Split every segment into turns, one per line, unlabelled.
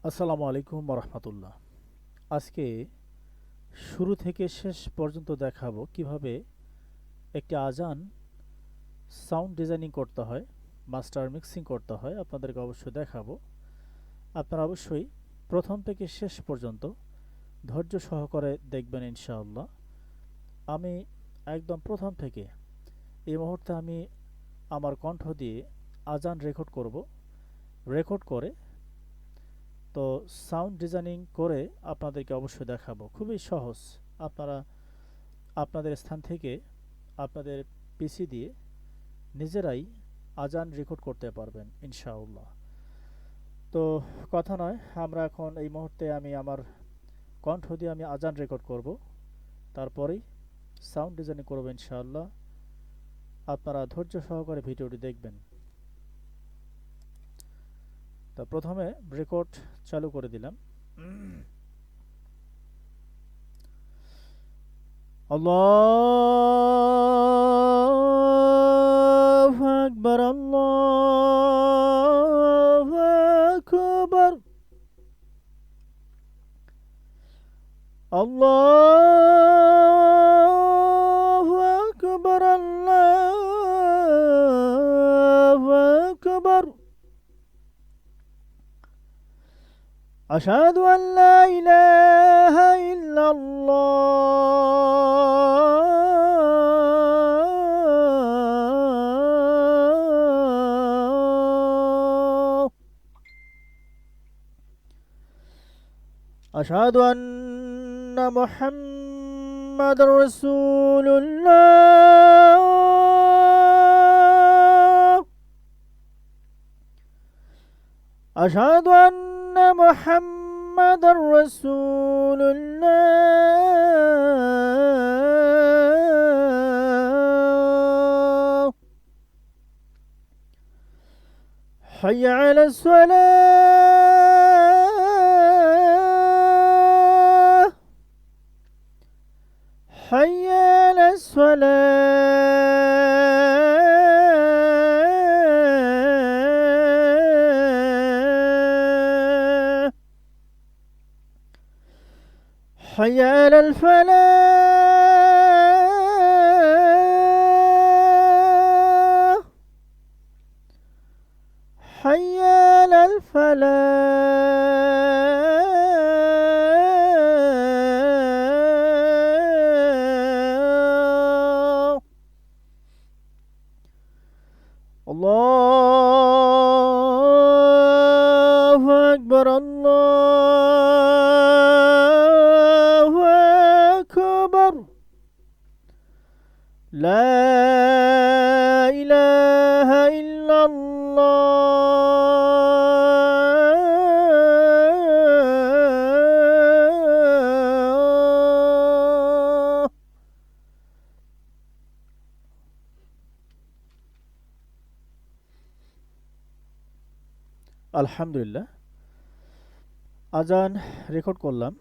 আসসালামু আলাইকুম রহমতুল্লাহ। আজকে শুরু থেকে শেষ পর্যন্ত দেখাবো কিভাবে একটি আজান সাউন্ড ডিজাইনিং করতে হয়, মাস্টার মিক্সিং করতে হয়। আপনাদেরকে অবশ্যই দেখাবো। আপনারা অবশ্যই প্রথম থেকে শেষ পর্যন্ত ধৈর্য সহকারে দেখবেন ইনশাআল্লাহ। আমি একদম প্রথম থেকে এই মুহূর্তে আমি আমার কণ্ঠ দিয়ে আজান রেকর্ড করব। রেকর্ড করে তো সাউন্ড ডিজাইনিং করে আপনাদেরকে অবশ্যই দেখাবো। খুবই সহজ। আপনারা আপনাদের স্থান থেকে আপনাদের পিসি দিয়ে নিজেরাই আজান রেকর্ড করতে পারবেন ইনশাআল্লাহ। তো কথা নয়, আমরা এখন এই মুহূর্তে আমি আমার কণ্ঠ দিয়ে আমি আজান রেকর্ড করব, তারপরেই সাউন্ড ডিজাইনিং করব ইনশাআল্লাহ। আপনারা ধৈর্য সহকারে ভিডিওটি দেখবেন। তো প্রথমে রেকর্ড চালু করে দিলাম। আল্লাহু আকবার, আল্লাহু আকবার, আল্লাহু আকবার, আল্লাহু আকবার। আশহাদু আন লা ইলাহা ইল্লাল্লাহ। আশহাদু আন্না মুহাম্মাদার রাসূলুল্লাহ। আশহাদু আন্না মুহাম্মাদার রাসূলুল্লাহ। হাইয়া আলাস সালাহ। হাইয়া আলাস সালাহ। حي على الفلاح. حي على الفلاح. الله أكبر، الله أكبر. لا إله إلا الله. আলহামদুলিল্লাহ, আজান রেকর্ড করলাম।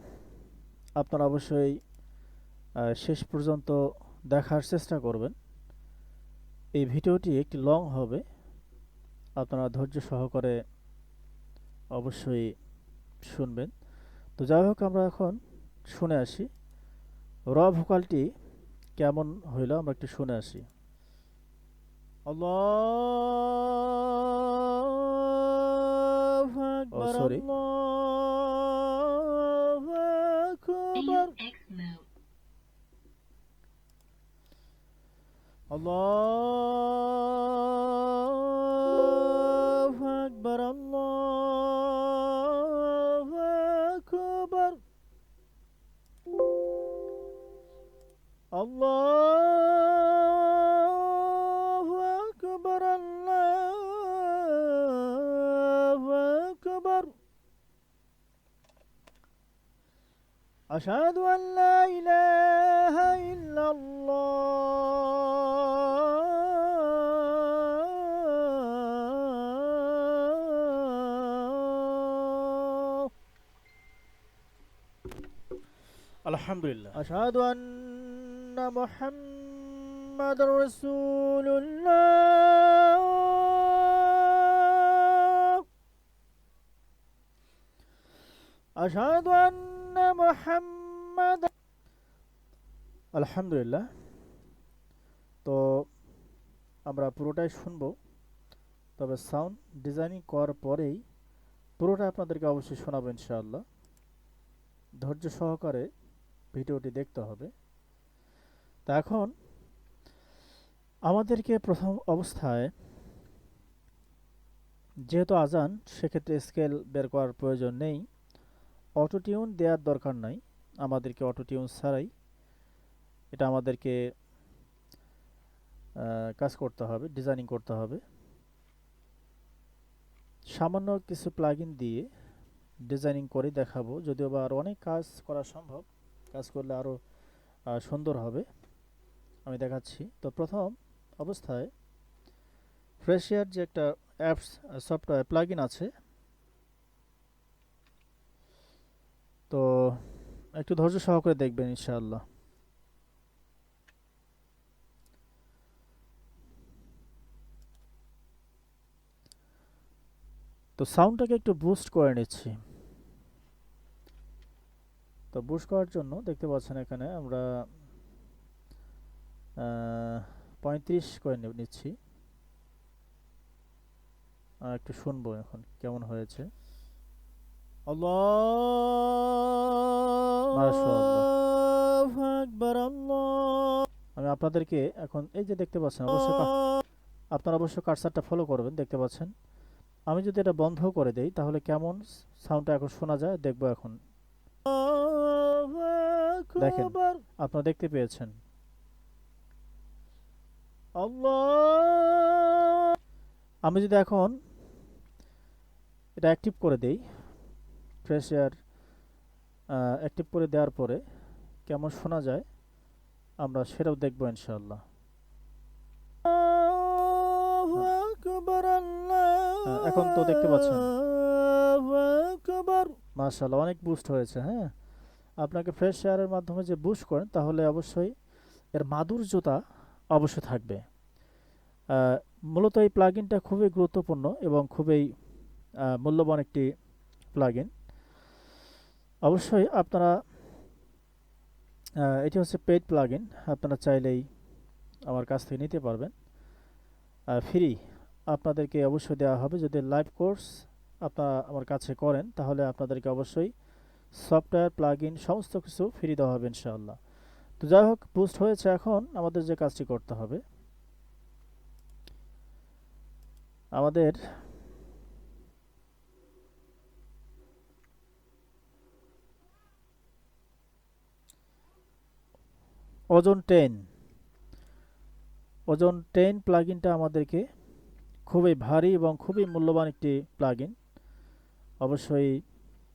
আপনারা অবশ্যই শেষ পর্যন্ত দেখার চেষ্টা করবেন। এই ভিডিওটি একটি লং হবে, আপনারা ধৈর্য সহকারে অবশ্যই শুনবেন। তো যাই হোক, আমরা এখন শুনে আসি র ভোকালটি কেমন হইল, আমরা একটু শুনে আসি। আল্লাহু আকবার,
সরি।
আল্লাহু আকবার, আল্লাহু আকবার, আল্লাহু আকবার, আল্লাহু আকবার, আল্লাহু আকবার। আশহাদু আন লা ইলাহা ইল্লাল্লাহ। আলহামদুলিল্লাহ। আশহাদু আন্না মুহাম্মাদার রাসূলুল্লাহ। আশহাদু আন্না মুহাম্মাদ। আলহামদুলিল্লাহ। তো আমরা পুরোটাই শুনবো, তবে সাউন্ড ডিজাইনিং করার পরেই পুরোটা আপনাদেরকে অবশ্যই শোনাবো ইনশাআল্লাহ। ধৈর্য সহকারে ভিডিওটি দেখতে হবে। তা এখন আমাদেরকে প্রথম অবস্থায় যেহেতু আজান, সেক্ষেত্রে স্কেল বের করার প্রয়োজন নেই, অটো টিউন দেওয়ার দরকার নাই। আমাদেরকে অটো টিউন ছাড়াই এটা আমাদেরকে কাজ করতে হবে, ডিজাইনিং করতে হবে। সামান্য কিছু প্লাগইন দিয়ে ডিজাইনিং করে দেখাবো, যদিও বা আরও অনেক কাজ করা সম্ভব, কাজ করলে আরও সুন্দর হবে। আমি দেখাচ্ছি। তো প্রথম অবস্থায় ফ্রেশিয়ার যে একটা অ্যাপস সফটওয়্যার প্লাগইন আছে, তো একটু ধৈর্য সহকারে দেখবেন ইনশাআল্লাহ। তো সাউন্ডটাকে একটু বুস্ট করে নিচ্ছি। তো বুস্ট করার জন্য দেখতে পাচ্ছেন এখানে আমরা 35 করে নিচ্ছি। একটু শুনবো এখন কেমন হয়েছে। আল্লাহু আকবার। আমি আপনাদেরকে এখন এই যে দেখতে পাচ্ছেন, আপনারা অবশ্যই কার্সারটা ফলো করবেন, দেখতে পাচ্ছেন। আমি যদি এটা বন্ধ করে দেই তাহলে কেমন সাউন্ডটা এখন শোনা যায় দেখবো এখন। দেখেন, আপনারা দেখতে পেয়েছেন। আমি যদি এখন এটা অ্যাক্টিভ করে দেই, ফ্রেশ এয়ার অ্যাক্টিভ করে দেওয়ার পরে কেমন শোনা যায় আমরা সেটাও দেখবো ইনশাআল্লাহ। এখন তো দেখতে পাচ্ছেন মাশাআল্লাহ অনেক বুস্ট হয়েছে। হ্যাঁ, আপনাকে ফ্রেশ এয়ারের মাধ্যমে যে বুস্ট করেন তাহলে অবশ্যই এর মাধুর্যতা অবশ্যই থাকবে। মূলত এই প্লাগইনটা খুবই গুরুত্বপূর্ণ এবং খুবই মূল্যবান একটি প্লাগইন। অবশ্যই আপনারা এটি হচ্ছে পেইড প্লাগইন, আপনারা চাইলেই আমার কাছ থেকে নিতে পারবেন। ফ্রি আপনাদেরকে অবশ্যই দেওয়া হবে। যদি লাইভ কোর্স আপনারা আমার কাছে করেন তাহলে আপনাদেরকে অবশ্যই সফটওয়্যার প্লাগইন সমস্ত কিছু ফ্রি দেওয়া হবে ইনশাআল্লাহ। তো যাই হোক, বুস্ট হয়েছে। এখন আমাদের যে কাজটি করতে হবে, আমাদের ওজন 10 প্লাগইনটা আমাদেরকে খুবই ভারী এবং খুবই মূল্যবান একটি প্লাগইন। অবশ্যই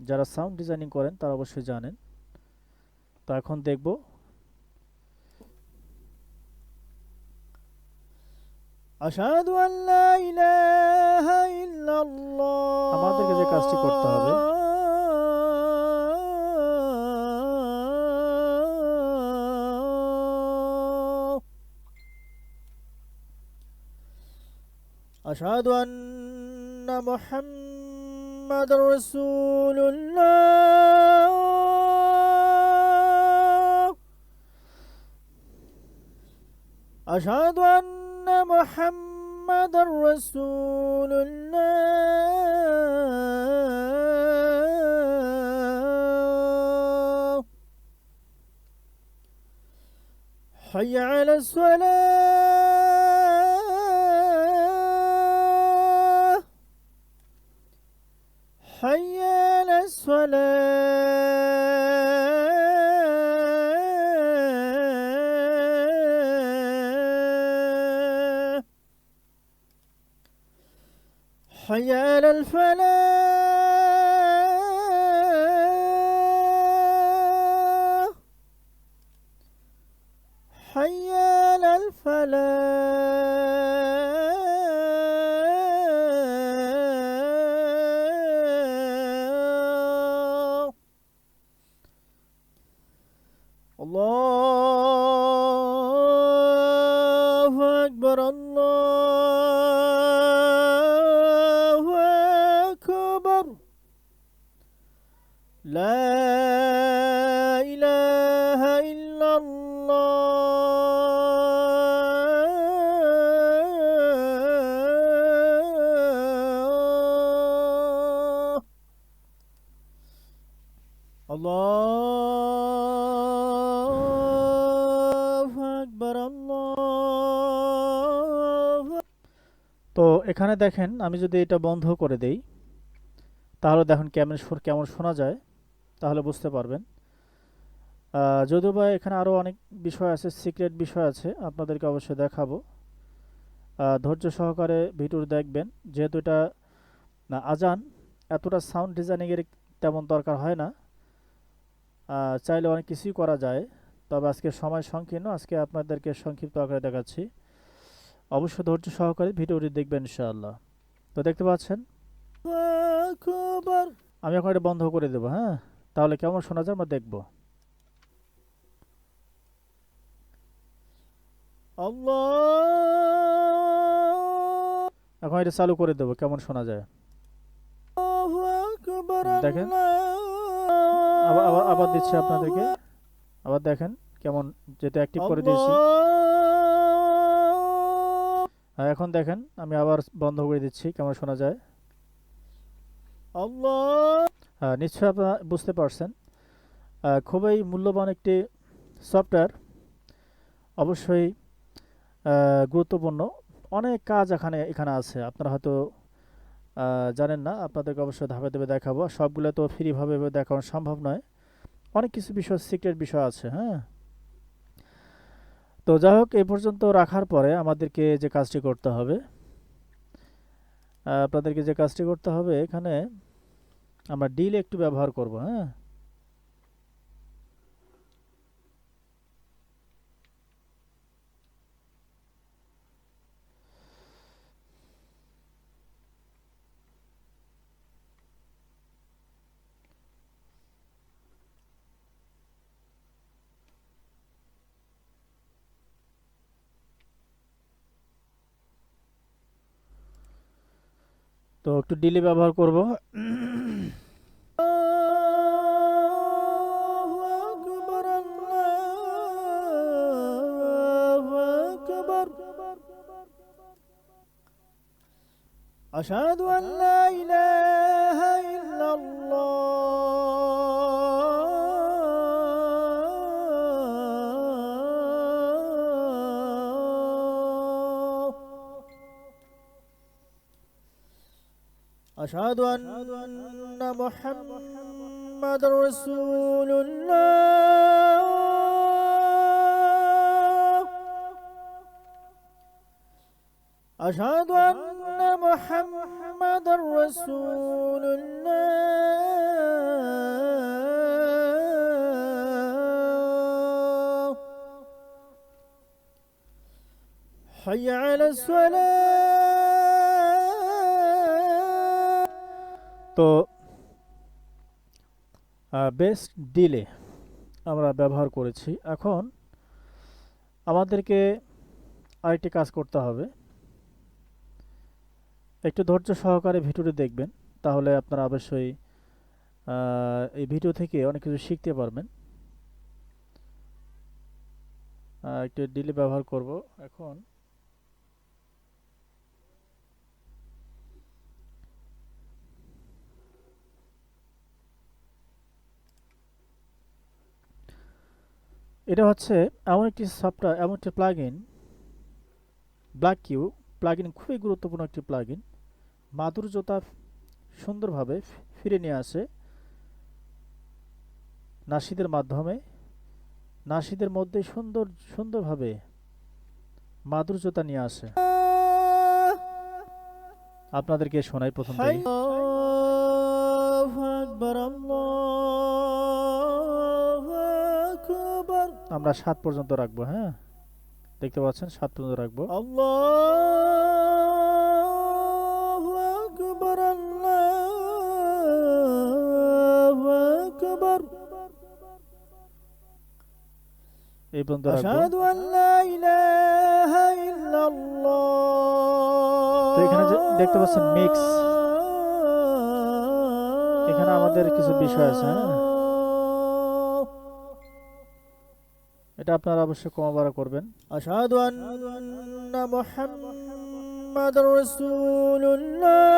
যারা সাউন্ড ডিজাইনিং করেন তারা অবশ্যই জানেন। তো এখন দেখব আশহাদু আল্লা ইলাহা ইল্লাল্লাহ, আমাদেরকে যে কাজটি করতে হবে আশহাদু আন্না মুহাম্মাদুর রাসূলুল্লাহ, আশহাদু আন্না মুহাম্মাদুর রাসূলুল্লাহ, হাইয়া আলাস সালাহ, হাইয়া আলাস সালাহ, হাইয়া আলাল ফালাহ, হাইয়া আলাল ফালাহ। আল্লাহু আকবার। আল্লাহু আকবার। لا إله إلا الله আল্লাহু আকবার আল্লাহু। তো এখানে দেখেন আমি যদি এটা বন্ধ করে দেই তাহলে দেখুন কেমন শোনা যায়, তাহলে বুঝতে পারবেন। যদিও বা এখানে আরও অনেক বিষয় আছে, সিক্রেট বিষয় আছে, আপনাদেরকে অবশ্যই দেখাবো। ধৈর্য সহকারে ভিডিও দেখবেন, যেহেতু এটা আজান, এতটা সাউন্ড ডিজাইনিংয়ের তেমন দরকার হয় না। চাইলে অনেক কিছুই করা যায়, তবে আজকে সময় সংকীর্ণ, আজকে আপনাদেরকে সংক্ষিপ্ত আকারে দেখাচ্ছি। অবশ্যই ধৈর্য সহকারে ভিডিওটি দেখবেন ইনশাআল্লাহ। তো দেখতে পাচ্ছেন আমি এখন এটা বন্ধ করে দেবো, হ্যাঁ, তাহলে কেমন শোনা যায় আমরা দেখব। এখন এটা চালু করে দেবো, কেমন শোনা যায় দেখেন। আবার আবার আবার দিচ্ছি আপনাদেরকে, আবার দেখেন কেমন, যেটা অ্যাক্টিভ করে দিয়েছি। এখন দেখেন আমি আবার বন্ধ করে দিচ্ছি, কেমন শোনা যায়। নিশ্চয়ই আপনারা বুঝতে পারছেন। খুবই মূল্যবান একটি সফটওয়্যার, অবশ্যই গুরুত্বপূর্ণ। অনেক কাজ এখানে আছে, আপনারা হয়তো জানেন না, আপনাদেরকে অবশ্যই ধাপে ধাপে দেখাবো। সবগুলো তো ফ্রিভাবে দেখানো সম্ভব নয়, অনেক কিছু বিষয়, সিক্রেট বিষয় আছে, হ্যাঁ। তো যাই হোক, এই পর্যন্ত রাখার পরে আমাদেরকে যে কাজটি করতে হবে, এখানে আমরা ডিলে একটু ব্যবহার করব, হ্যাঁ। তো একটু ডিলে ব্যবহার করব। أشهد أن لا إله إلا الله أشهد أن محمد رسول الله أشهد أن محمد رسول الله حي على الصلاة। তো বেস্ট ডিলে আমরা ব্যবহার করেছি। এখন আমাদেরকে আরেকটি কাজ করতে হবে, একটু ধৈর্য সহকারে ভিডিওটি দেখবেন, তাহলে আপনারা অবশ্যই এই ভিডিও থেকে অনেক কিছু শিখতে পারবেন। একটু ডিলে ব্যবহার করব এখন। এটা হচ্ছে এমন একটি সফটওয়্যার, এমন একটি প্লাগইন, ব্ল্যাক কিউ প্লাগইন, খুবই গুরুত্বপূর্ণ একটি প্লাগইন। মাধুর্যতা সুন্দরভাবে ফিরে নিয়ে আসে নাশিদের মাধ্যমে, নাশিদের মধ্যে সুন্দরভাবে মাধুর্যতা নিয়ে আসে। আপনাদেরকে শোনাই প্রথম থেকে। আমরা 7 পর্যন্ত রাখবো, হ্যাঁ, দেখতে পাচ্ছেন 7 পর্যন্ত রাখবো। আল্লাহু আকবার আল্লাহু আকবার। এই পর্যন্ত রাখবো। আশহাদু আন লা ইলাহা ইল্লাল্লাহ। তো এখানে যে দেখতে পাচ্ছেন মিক্স, এখানে আমাদের কিছু বিষয় আছে, হ্যাঁ, এটা আপনারা অবশ্যই কমা বাড়া করবেন।
আশহাদু আন্না মুহাম্মাদুর রাসূলুল্লাহ।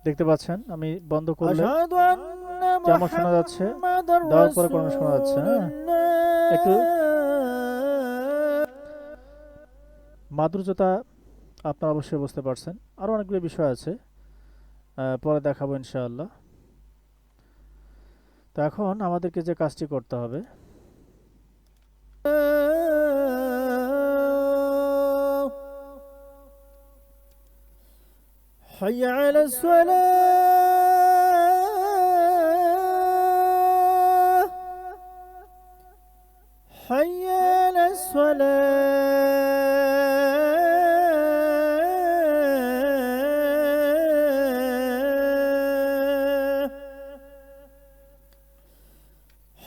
দেখতে পাচ্ছেন আমি বন্ধ করলে
আশহাদু আন্না
যেমন শোনা যাচ্ছে
মুহাম্মাদুর
দেওয়ার পরে কোনো শোনা যাচ্ছে, হ্যাঁ। একটু
রাসূলুল্লাহ।
মাধুর্যতা আপনারা অবশ্যই বুঝতে পারছেন। আরও অনেকগুলো বিষয় আছে, পরে দেখাবো ইনশাআল্লাহ। তো এখন আমাদেরকে যে কাজটি করতে হবে,
حي على الصلاة، حي على الصلاة،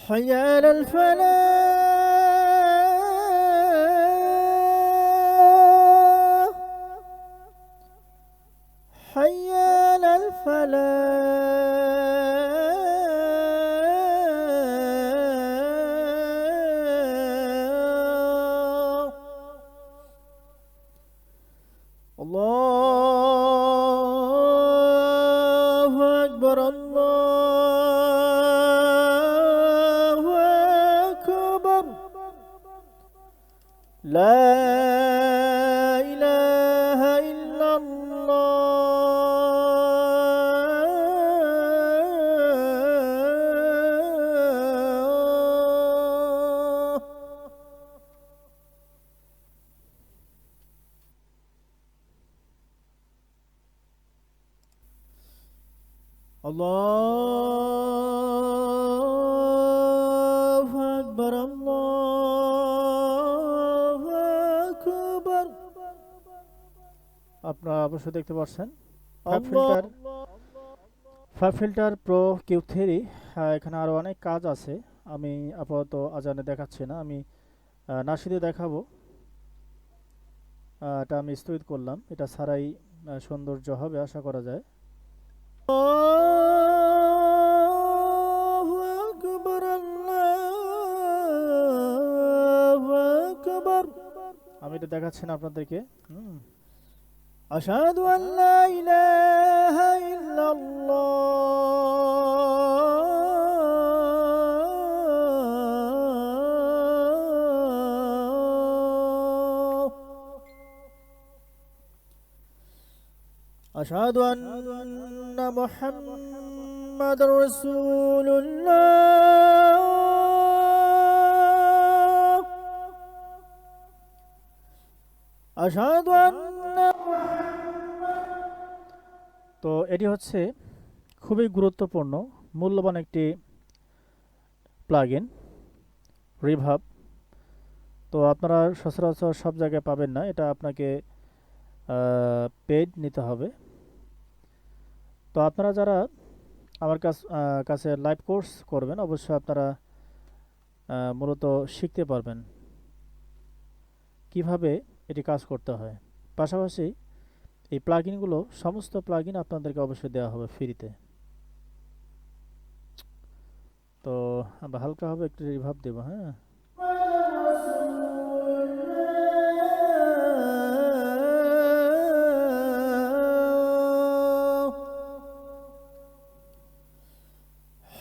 حي على الفلاح، حي على الفلاح. الله أكبر، الله أكبر، لا إله إلا الله. الله أكبر، الله أكبر.
আপনারা অবশ্যই দেখতে পাচ্ছেন
الله
ফাইভ ফিল্টার প্রো কিউ3। এখানে আরও অনেক কাজ আছে, আমি আপাতত আজানে দেখাচ্ছি না, আমি নাশিদে দেখাবো। এটা আমি স্থগিত করলাম, এটা ছাড়াই সৌন্দর্য হবে আশা করা যায়।
أكبر، الله أكبر.
আমি এটা দেখাচ্ছি না আপনাদেরকে।
أشهد أن لا إله إلا الله. أشهد أن محمد رسول الله. أشهد أن
তো এটি হচ্ছে খুবই গুরুত্বপূর্ণ মূল্যবান একটি প্লাগইন, রিভাব। তো আপনারা সচরাচর সব জায়গায় পাবেন না, এটা আপনাকে পেইড নিতে হবে। তো আপনারা যারা আমার কাছে লাইভ কোর্স করবেন অবশ্যই আপনারা মূলত শিখতে পারবেন কিভাবে এটি কাজ করতে হয়। পাশাপাশি এই প্লাগইনগুলো সমস্ত প্লাগইন আপনাদেরকে অবশ্যই দেওয়া হবে ফ্রিতে। তো আমরা হালকাভাবে একটু রিভাব দেবো, হ্যাঁ।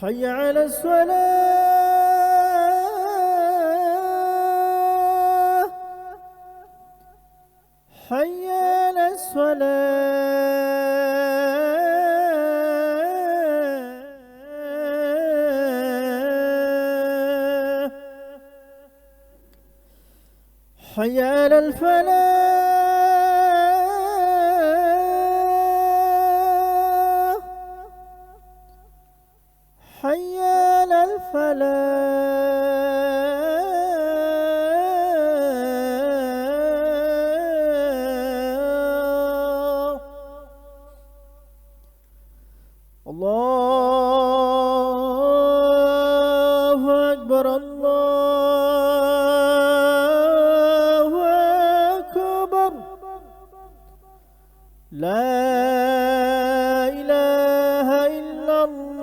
حي على الصلاة، حي على الصلاة، حي على الفلاح، حي على الفلاح. الله أكبر، الله أكبر، لا إله إلا الله.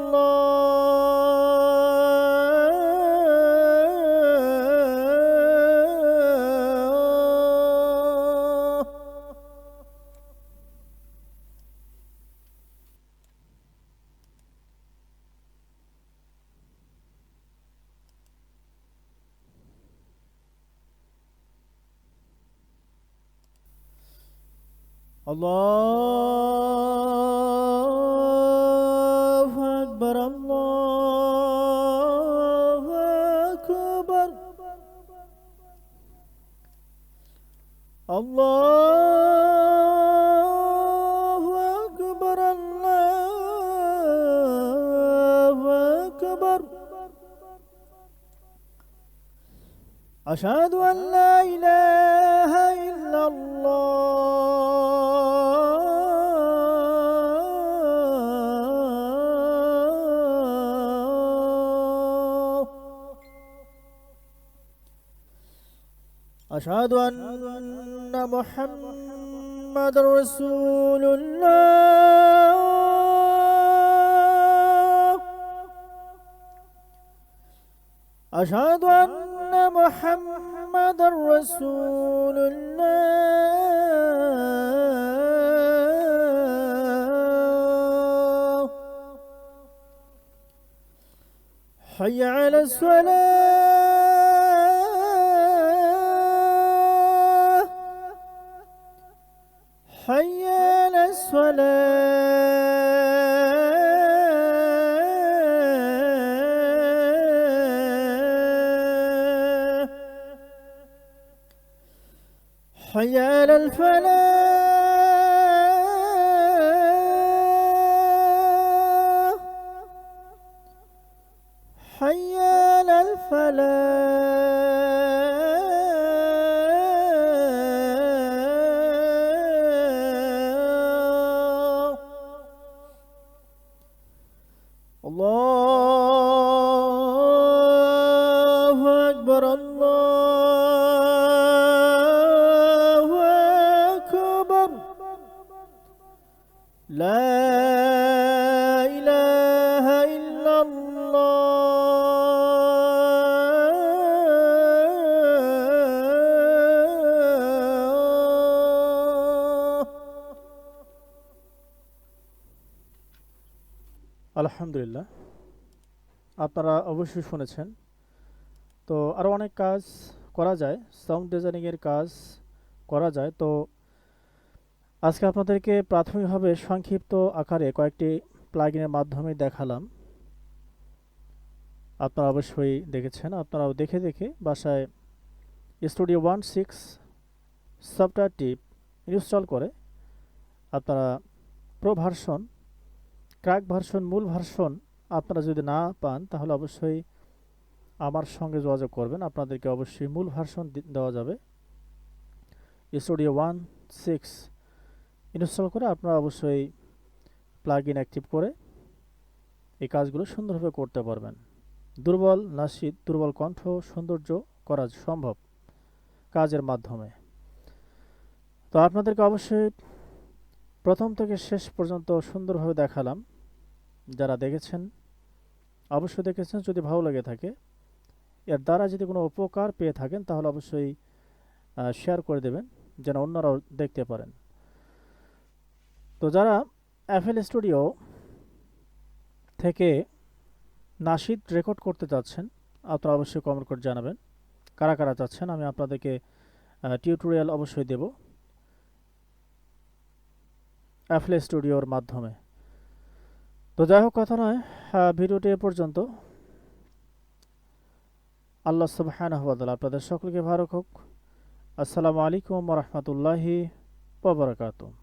الله أكبر الله أكبر الله أكبر الله أكبر. أشهد أن لا إله إلا الله. أشهد أن محمد رسول الله. أشهد أن محمد رسول الله. حي على الصلاة. حي على الصلاة. حي على الفلاح. حي على الفلاح. الله أكبر الله أكبر. لا إله إلا الله.
আলহামদুলিল্লাহ, আপনারা অবশ্যই শুনেছেন। তো আরও অনেক কাজ করা যায়, সাউন্ড ডিজাইনিংয়ের কাজ করা যায়। তো আজকে আপনাদেরকে প্রাথমিকভাবে সংক্ষিপ্ত আকারে কয়েকটি প্লাগইনের মাধ্যমে দেখালাম। আপনারা অবশ্যই দেখেছেন, আপনারাও দেখে দেখে বাসায় স্টুডিও 1.6 সফটওয়্যারটি ইনস্টল করে আপনারা প্রো ভার্সন, ক্র্যাক ভার্সন, মূল ভার্সন আপনারা যদি না পান তাহলে অবশ্যই আমার সঙ্গে যোগাযোগ করবেন। আপনাদেরকে অবশ্যই মূল ভার্সন দেওয়া যাবে। স্টুডিও 1.6 ইনস্টল করে আপনারা অবশ্যই প্লাগইন অ্যাক্টিভ করে এই কাজগুলো সুন্দরভাবে করতে পারবেন। দুর্বল নাশিদ, দুর্বল কণ্ঠ সৌন্দর্য করা সম্ভব কাজের মাধ্যমে। তো আপনাদেরকে অবশ্যই প্রথম থেকে শেষ পর্যন্ত সুন্দরভাবে দেখালাম। যারা দেখেছেন অবশ্যই দেখেছেন, যদি ভালো লেগে থাকে, এর দ্বারা যদি কোনো উপকার পেয়ে থাকেন তাহলে অবশ্যই শেয়ার করে দেবেন যেন অন্যরাও দেখতে পারেন। তো যারা এফএল স্টুডিও থেকে নাশিদ রেকর্ড করতে চাচ্ছেন আপনারা অবশ্যই কমেন্ট করে জানাবেন কারা কারা চাচ্ছেন। আমি আপনাদেরকে টিউটোরিয়াল অবশ্যই দেব এফএল স্টুডিওর মাধ্যমে। তো যাই হোক, কথা নয়, ভিডিওটি এ পর্যন্ত। আল্লাহ সুবহানাহু ওয়া তাআলা আপনাদের সকলকে ভালো রাখুক। আসসালামু আলাইকুম ওয়া রাহমাতুল্লাহি ওয়া বারাকাতুহু।